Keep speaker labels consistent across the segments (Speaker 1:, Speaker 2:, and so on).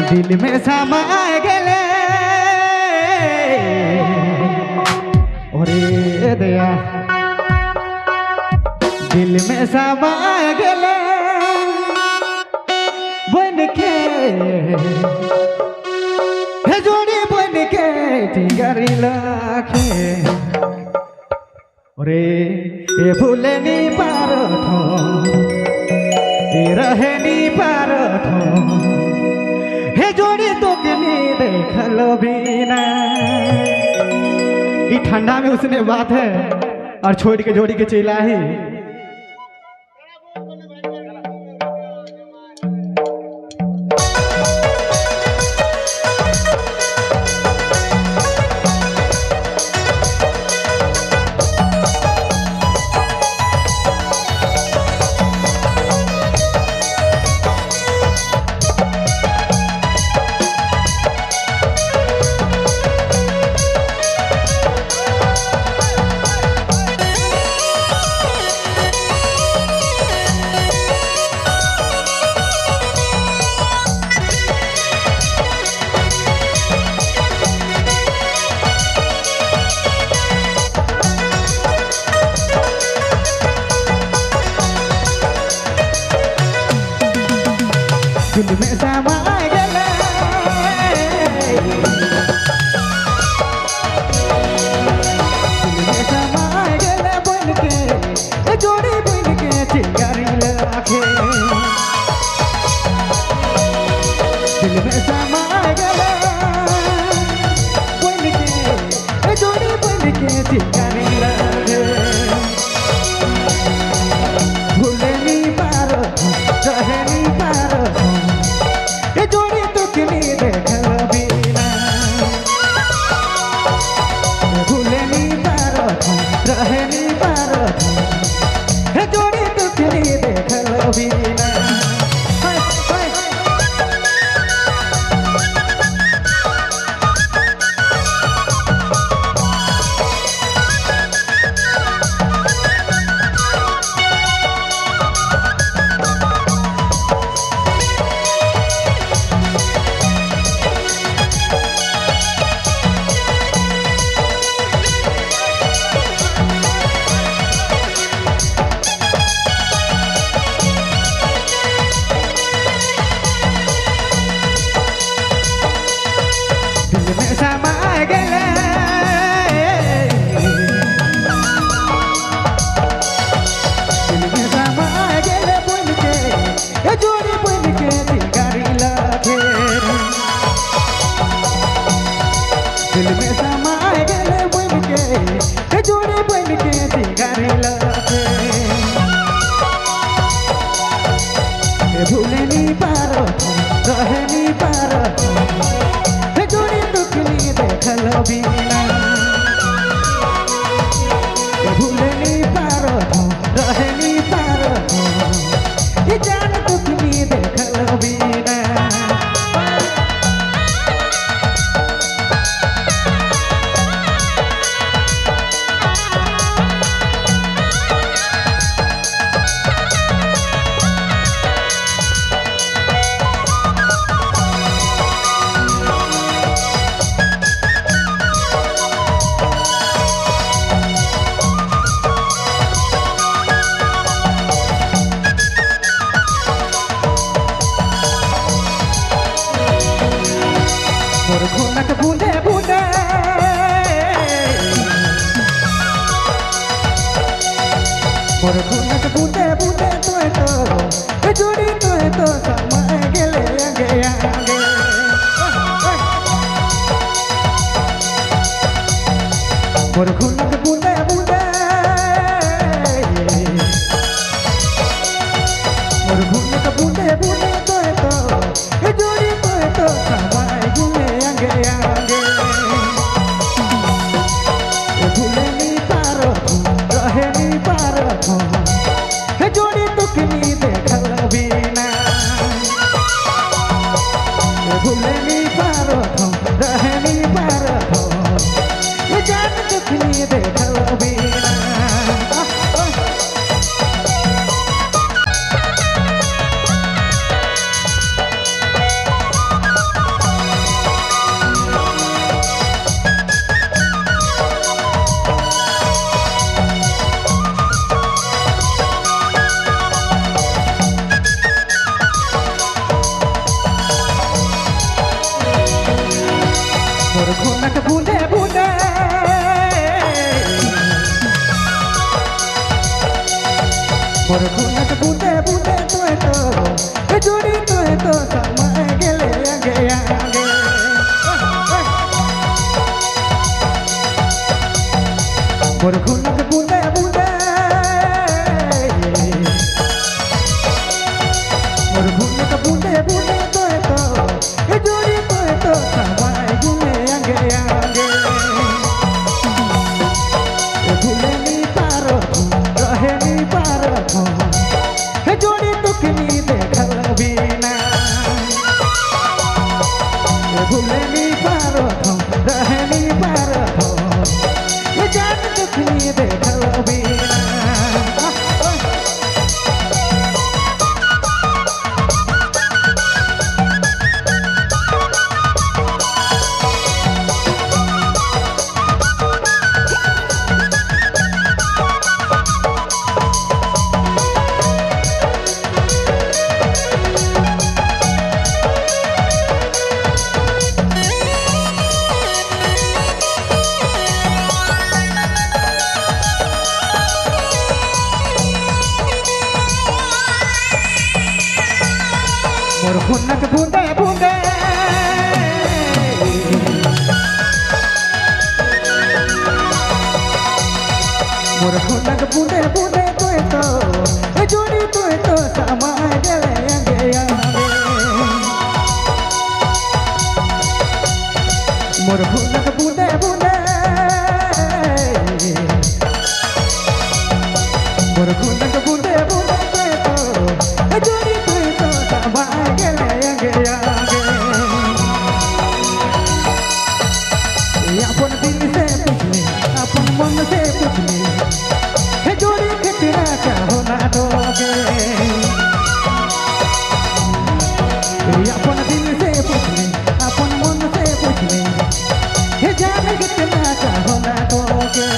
Speaker 1: दिल में समा गेले ओरे दया दिल में समा गेले बन के हे जोड़ी बन के टिंगरी लाखे ओरे ए भूले नी पारो थो ए रहे नी पारो थो हे जोड़ी तो किनी देखल बिना। ये ठंडा में उसने बात है और छोड़ के जोड़ी के चला ही दिल में समा गेले दिल में समा गेले बन के जोड़ी बन के टिंगरी लाखे दिल में समा गेले बन के जोड़ी बन के टिंगरी लाखे भूले नी पारो रहे नी पारो जोड़ी तो किनी देखल बिना भूले नी पारो रहे नी पारो हे जोड़ी तो किनी देखल बिना। दिल में समा गेले बन के जोड़ी बन के टिंगरी लाखे भूले नी पारो रहे नी पारो हे जोड़ी तो किनी देखल बिना भूले नी पारो रहे नी पारो ये जान तो किनी देखल बिना। बूंदे बूंदे तोय तो हे जोड़ी तोय तो समय गेले आगे आगे मोर खुनक बूंदे बूंदे मोर खुनक बूंदे बूंदे तोय तो हे जोड़ी तोय तो समय गेले आगे आगे भूले नी पारो रहे नी पारो हे जोड़ी तुकनी देखल बिना भूले नी पारो रहे नी पारो हे जान तुकनी देखल बिना मोर खुनक बूंदे बूंदे मोर खुनक बूंदे बूंदे तोय तो हे जोड़ी तोय तो समय गेले आगे आगे मोर खुनक बूंदे बूंदे मोर खुनक बूंदे बूंदे तोय तो हे जोड़ी तोय तो समय गेले आगे आगे अपन दिल से पूछले अपन मन से पूछले हे जोड़ी कितना चाहो ना दोगे अपन दिल से पूछले अपन मन से पूछले हे जाने कितना चाहो ना दोगे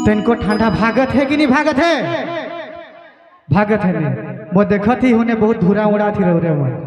Speaker 1: तनको ठंडा भागत है कि नहीं भागत है भागत है नहीं वो देखत ही होने बहुत धुरा उड़ा थी रह रहे